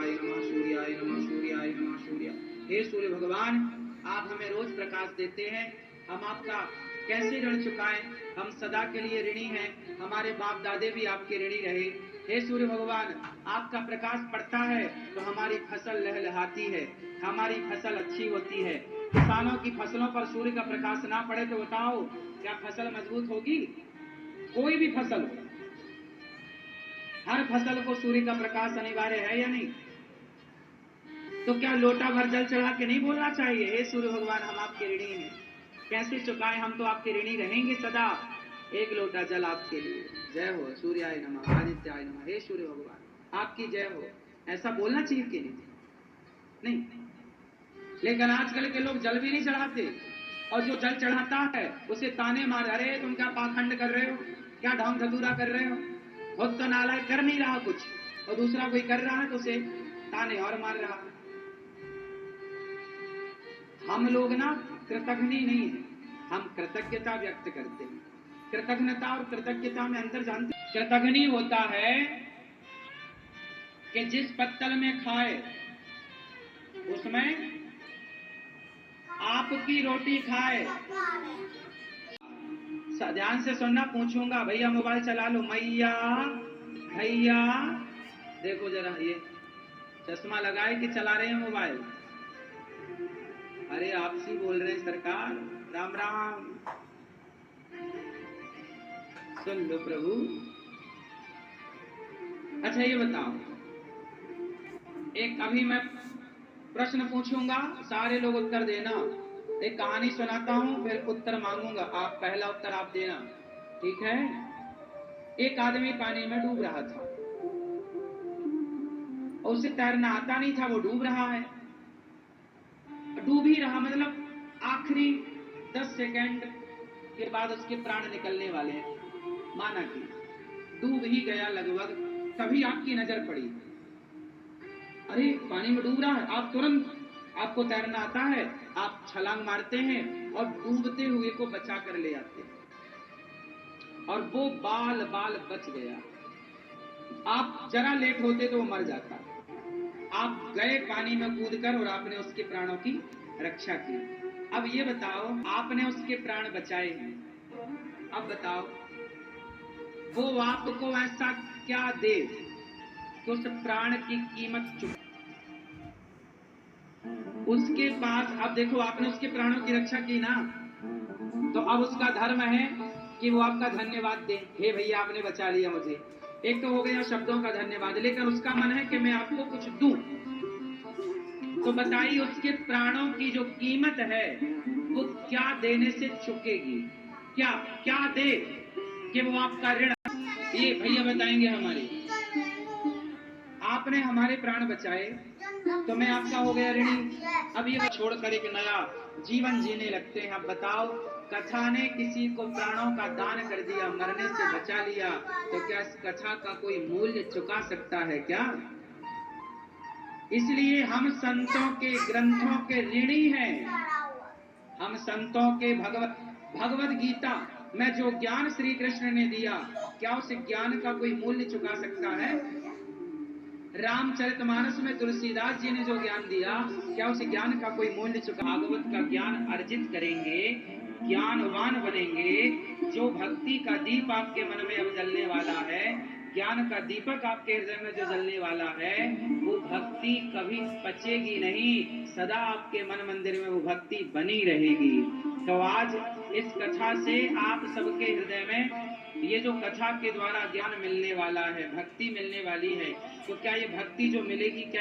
सूर्याय नमः सूर्याय नमः सूर्याय नमः सूर्य। हे सूर्य भगवान, आप हमें रोज प्रकाश देते हैं, हम आपका कैसे ऋण चुकाएं? हम सदा के लिए ऋणी हैं, हमारे बाप दादे भी आपके ऋणी रहे। हे सूर्य भगवान, आपका प्रकाश पड़ता है तो हमारी फसल लहलहाती है, हमारी फसल अच्छी होती है। किसानों की फसलों पर सूर्य का प्रकाश ना पड़े तो बताओ क्या फसल मजबूत होगी? कोई भी फसल, हर फसल को सूर्य का प्रकाश अनिवार्य है या नहीं? तो क्या लोटा भर जल चढ़ा के नहीं बोलना चाहिए, हे सूर्य भगवान हम आपके ऋणी हैं, कैसे चुकाएं, हम तो आपके ऋणी रहेंगे सदा। एक लोटा जल आपके लिए। जय हो सूर्याय नमः आदित्याय नमः। हे सूर्य भगवान आपकी जय हो। ऐसा बोलना चाहिए कि नहीं? लेकिन आजकल के लोग जल भी नहीं चढ़ाते, और जो जल चढ़ाता है उसे ताने मार, अरे तुम क्या पाखंड कर रहे हो, क्या ढोंग धतूरा कर रहे हो, खुद तो नालायक कर नहीं रहा कुछ, और दूसरा कोई कर रहा है तो उसे ताने और मार रहा है। हम लोग ना कृतघ्नी नहीं है, हम कृतज्ञता व्यक्त करते हैं। कृतज्ञता और कृतज्ञता में अंतर जानते हैं? कृतघ्नी होता है कि जिस पत्तल में खाए उसमें आपकी रोटी खाए। ध्यान से सुनना, पूछूंगा भैया मोबाइल चला लो, मैया भैया देखो जरा, ये चश्मा लगाए कि चला रहे हैं मोबाइल? अरे आपसी बोल रहे हैं सरकार, राम राम। सुन लो प्रभु। अच्छा ये बताओ, एक अभी मैं प्रश्न पूछूंगा, सारे लोग उत्तर देना। एक कहानी सुनाता हूं, फिर उत्तर मांगूंगा, आप पहला उत्तर आप देना, ठीक है? एक आदमी पानी में डूब रहा था और उसे तैरना आता नहीं था, वो डूब रहा है, डूब ही रहा, मतलब आखिरी 10 सेकंड के बाद उसके प्राण निकलने वाले हैं, माना कि डूब ही गया लगभग। तभी आपकी नजर पड़ी, अरे पानी में डूब रहा है, आप तुरंत, आपको तैरना आता है, आप छलांग मारते हैं और डूबते हुए को बचा कर ले आते हैं, और वो बाल बाल बच गया। आप जरा लेट होते तो वो मर जाता। आप गए पानी में कूदकर और आपने उसके प्राणों की रक्षा की। अब ये बताओ, आपने उसके प्राण बचाए हैं, अब बताओ वो आपको ऐसा क्या दे कि उस प्राण की कीमत चुका? उसके पास, अब देखो आपने उसके प्राणों की रक्षा की ना, तो अब उसका धर्म है कि वो आपका धन्यवाद दे, हे भैया आपने बचा लिया मुझे। एक तो हो गया शब्दों का धन्यवाद, लेकिन उसका मन है कि मैं आपको कुछ दूं। तो बताइए उसके प्राणों की जो कीमत है वो क्या देने से चुकेगी? क्या क्या दे कि वो आपका ऋण, ये भैया बताएंगे हमारे। आपने हमारे प्राण बचाए तो मैं आपका हो गया ऋणी। अब ये छोड़कर एक नया जीवन जीने लगते हैं। अब बताओ, कथा ने किसी को प्राणों का दान कर दिया, मरने से बचा लिया, तो क्या इस कथा का कोई मूल्य चुका सकता है क्या? इसलिए हम संतों के ग्रंथों के ऋणी हैं। हम संतों के भगवत गीता में जो ज्ञान श्री कृष्ण ने दिया, क्या उस ज्ञान का कोई मूल्य चुका सकता है? रामचरितमानस में तुलसीदास जी ने जो ज्ञान दिया, क्या उस ज्ञान का कोई मूल्य चुका? भागवत का ज्ञान अर्जित करेंगे, ज्ञानवान बनेंगे, जो भक्ति का दीप आपके मन में अब जलने वाला है, ज्ञान का दीपक आपके हृदय में जो जलने वाला है, वो भक्ति कभी पचेगी नहीं, सदा आपके मन मंदिर में वो भक्ति बनी रहेगी। तो आज इस कथा से आप सबके हृदय में ये जो कथा के द्वारा ज्ञान मिलने वाला है, भक्ति मिलने वाली है, तो क्या ये भक्ति जो मिलेगी, क्या